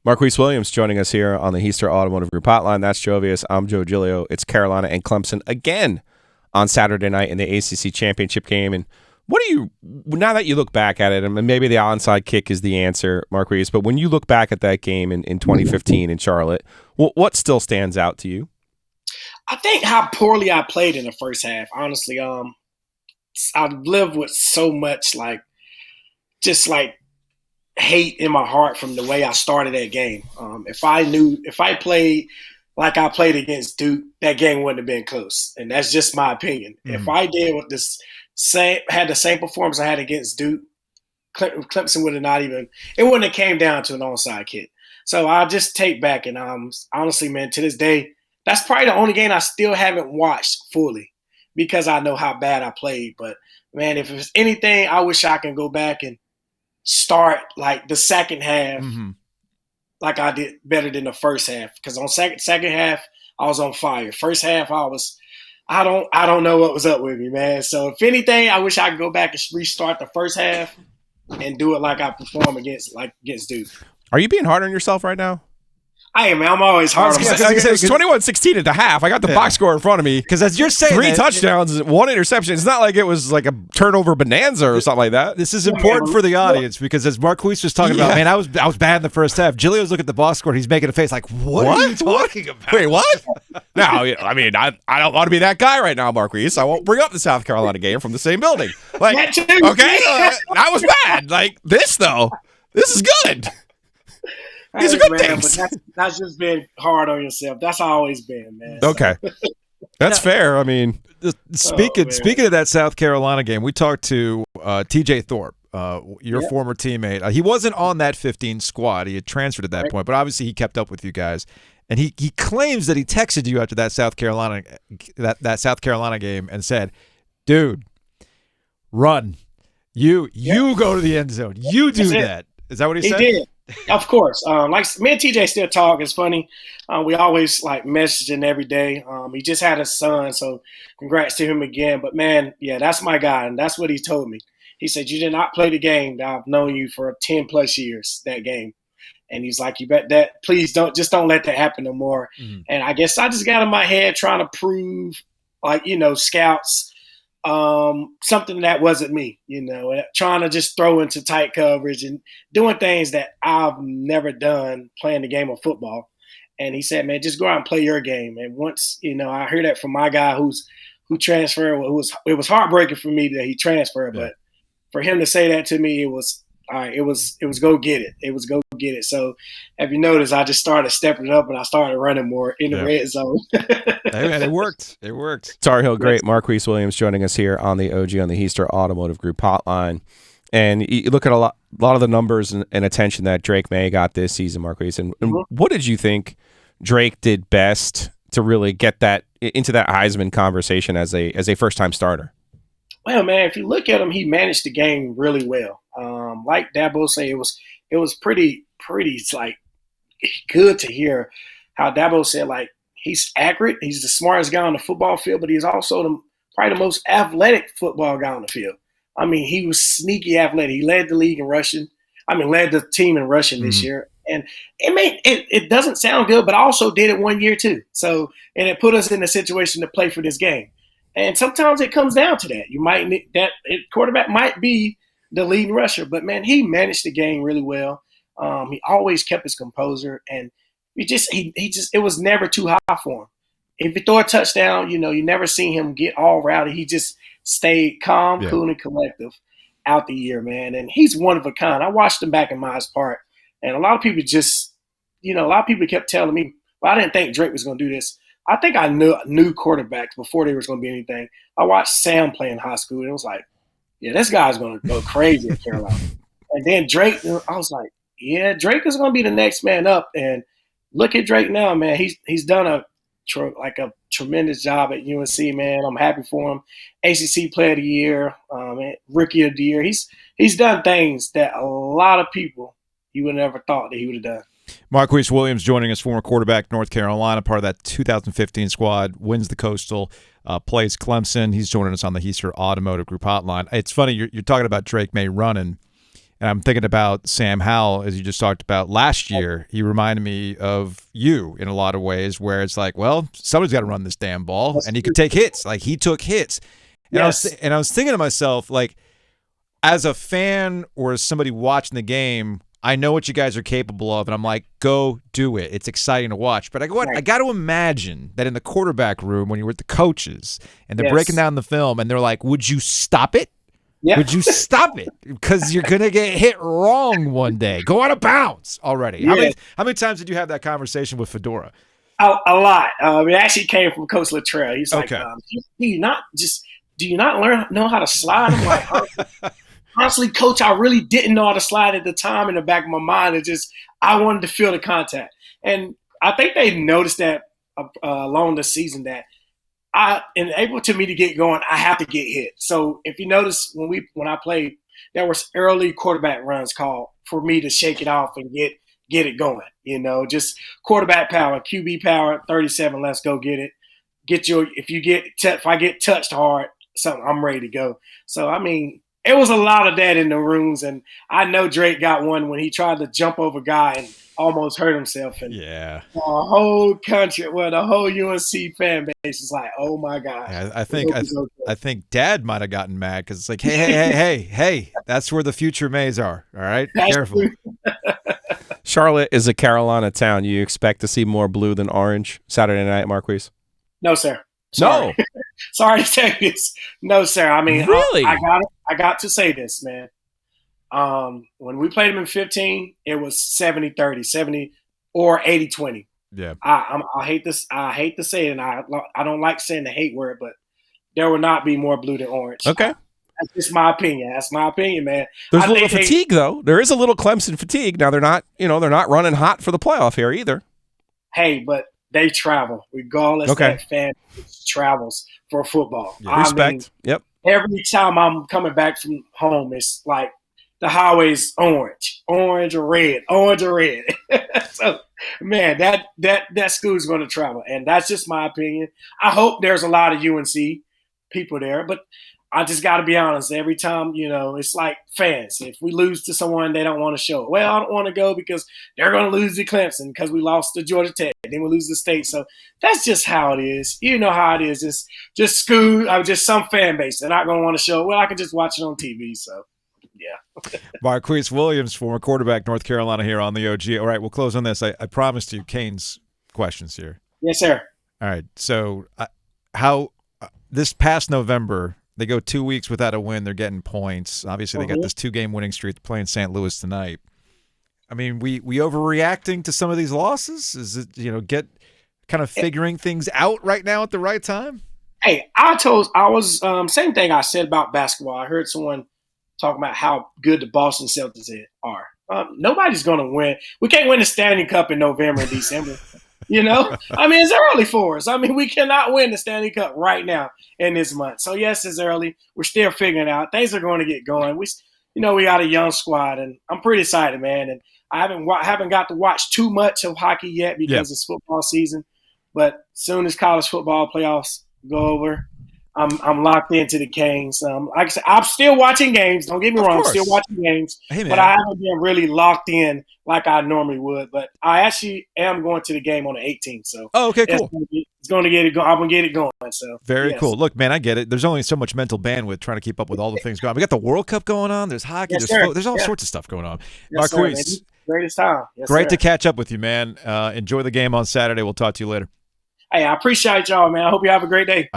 Marquise Williams joining us here on the Heister Automotive Group Hotline. That's Jovius. I'm Joe Giglio. It's Carolina and Clemson again on Saturday night in the ACC Championship Game. And what do you, now that you look back at it, and maybe the onside kick is the answer, Marquise, but when you look back at that game in 2015 in Charlotte, what still stands out to you? I think how poorly I played in the first half. Honestly, I lived with so much hate in my heart from the way I started that game. If I played like I played against Duke, that game wouldn't have been close. And that's just my opinion. Mm-hmm. If I did with had the same performance I had against Duke, Clemson would have not even – it wouldn't have came down to an onside kick. So I'll just take back. And honestly, man, to this day, that's probably the only game I still haven't watched fully because I know how bad I played. But, man, if it's anything, I wish I can go back and start like the second half like I did better than the first half. Because on second half, I was on fire. First half, I don't know what was up with me, man. So if anything, I wish I could go back and restart the first half and do it like I performed against Duke. Are you being hard on yourself right now? I am, man. I'm always hard on myself. It's 21-16 at the half. I got the box score in front of me. Because as you're saying, 3 touchdowns, 1 interception. It's not like it was like a turnover bonanza or something like that. This is important for the audience because as Marquise was talking about, man, I was bad in the first half. Giglio's looking at the box score. He's making a face like, what are you talking about? Wait, what? No, I mean, I don't want to be that guy right now, Marquise. I won't bring up the South Carolina game from the same building. Like, okay, that was bad. Like, this, though, this is good. These are good things. But that's just being hard on yourself. That's always been, man. Okay. That's fair. I mean, speaking of that South Carolina game, we talked to TJ Thorpe, your former teammate. He wasn't on that 15 squad. He had transferred at that point, but obviously he kept up with you guys. And he claims that he texted you after that South Carolina game and said, "Dude, run. You go to the end zone. You do that." Is that what he said? He did. Of course. Like me and TJ still talk. It's funny. We always like messaging every day. He just had a son, so congrats to him again. But man, yeah, that's my guy, and that's what he told me. He said, "You did not play the game that I've known you for 10 plus years, that game." And he's like, "You bet that please don't let that happen no more." Mm-hmm. And I guess I just got in my head trying to prove, scouts something that wasn't me, trying to just throw into tight coverage and doing things that I've never done playing the game of football. And he said, "Man, just go out and play your game." And once, I heard that from my guy who transferred, it was heartbreaking for me that he transferred, but for him to say that to me, it was all right. It was go get it. It was go get it. So if you notice, I just started stepping it up and I started running more in the red zone. Hey, man, it worked. It worked. Tar Heel great Marquise Williams joining us here on the OG on the Heister Automotive Group Hotline. And you look at a lot of the numbers and attention that Drake Maye got this season, Marquise. And what did you think Drake did best to really get that into that Heisman conversation as a first-time starter? Well, man, if you look at him, he managed the game really well. Like Dabo said, it was pretty like good to hear how Dabo said, like, he's accurate. He's the smartest guy on the football field, but he's also probably the most athletic football guy on the field. I mean, he was sneaky athletic. He led the league in rushing. Led the team in rushing this year. And it doesn't sound good, but I also did it one year too. So, and it put us in a situation to play for this game. And sometimes it comes down to that. You might need that quarterback might be the leading rusher, but man, he managed the game really well. He always kept his composure, and it was never too high for him. If you throw a touchdown, you never seen him get all rowdy. He just stayed calm, cool, and collective out the year, man. And he's one of a kind. I watched him back in Maye's Park, and a lot of people kept telling me, "Well, I didn't think Drake was going to do this." I think I knew quarterbacks before there was going to be anything. I watched Sam play in high school, and it was like, yeah, this guy's going to go crazy at Carolina. And then Drake, I was like, yeah, Drake is going to be the next man up. And look at Drake now, man. He's done a tremendous job at UNC, man. I'm happy for him. ACC Player of the Year, Rookie of the Year. He's done things that a lot of people you would never thought that he would have done. Marquise Williams joining us, former quarterback, North Carolina, part of that 2015 squad, wins the Coastal, plays Clemson. He's joining us on the Heister Automotive Group Hotline. It's funny, you're talking about Drake Maye running. And I'm thinking about Sam Howell, as you just talked about last year. He reminded me of you in a lot of ways, where it's like, well, somebody's got to run this damn ball, and he could take hits. Like, he took hits. And, I was thinking to myself, like, as a fan or as somebody watching the game, I know what you guys are capable of, and I'm like, go do it. It's exciting to watch. But I got to imagine that in the quarterback room, when you're with the coaches and they're breaking down the film, and they're like, would you stop it? Yeah. Would you stop it? Because you're going to get hit wrong one day. Go out of bounds already. Yeah. How many times did you have that conversation with Fedora? A lot. It actually came from Coach Luttrell. He's like, do you not know how to slide? I'm like, honestly, Coach, I really didn't know how to slide at the time. In the back of my mind, I wanted to feel the contact. And I think they noticed that along the season that in April, to me to get going, I have to get hit. So if you notice when I played, there was early quarterback runs called for me to shake it off and get it going. You know, just quarterback power, QB power, 37. Let's go get it. If I get touched hard, I'm ready to go. So I mean, it was a lot of that in the rooms, and I know Drake got one when he tried to jump over a guy and almost hurt himself. And the whole country, the whole UNC fan base is like, "Oh my God!" Yeah, I think Dad might have gotten mad because it's like, hey, that's where the future Mays are. All right, careful. Charlotte is a Carolina town. You expect to see more blue than orange Saturday night, Marquise? No, sir. Sorry. No. Sorry to say this. No, sir. I mean, really? I got to say this, man. When we played them in 15, it was 70-30, 70 or 80-20. Yeah. I hate this. I hate to say it, and I don't like saying the hate word, but there will not be more blue than orange. Okay. That's just my opinion. That's my opinion, man. There's a little fatigue, though. There is a little Clemson fatigue. Now they're not running hot for the playoff here either. Hey, but they travel regardless. That fan travels for football. Yeah, respect. Yep. Every time I'm coming back from home, it's like the highway's orange or red. So, man, that school's going to travel, and that's just my opinion. I hope there's a lot of UNC people there, but I just got to be honest. Every time, it's like fans. If we lose to someone, they don't want to show it. Well, I don't want to go because they're going to lose to Clemson because we lost to Georgia Tech. Then we lose to State. So that's just how it is. You know how it is. Just school, just some fan base. They're not going to want to show it. Well, I can just watch it on TV. So, yeah. Marquise Williams, former quarterback, North Carolina, here on the OG. All right, we'll close on this. I promised you Kane's questions here. Yes, sir. All right. So this past November – they go 2 weeks without a win. They're getting points. Obviously, they got this 2-game winning streak playing St. Louis tonight. I mean, we overreacting to some of these losses? Is it, get kind of figuring things out right now at the right time? Hey, same thing I said about basketball. I heard someone talking about how good the Boston Celtics are. Nobody's going to win. We can't win the Stanley Cup in November and December. I mean, it's early for us. I mean, we cannot win the Stanley Cup right now in this month. So, yes, it's early. We're still figuring it out. Things are going to get going. We got a young squad, and I'm pretty excited, man. And I haven't got to watch too much of hockey yet because it's football season. But soon as college football playoffs go over, I'm locked into the Canes. Like I said, I'm still watching games. Don't get me wrong. I'm still watching games. Hey, but I haven't been really locked in like I normally would. But I actually am going to the game on the 18th. So okay, cool. It's going to get it going. I'm going to get it going. So very cool. Look, man, I get it. There's only so much mental bandwidth trying to keep up with all the things going on. We got the World Cup going on. There's hockey. There's all sorts of stuff going on. Yes, Marquise, greatest time. Yes, great to catch up with you, man. Enjoy the game on Saturday. We'll talk to you later. Hey, I appreciate y'all, man. I hope you have a great day.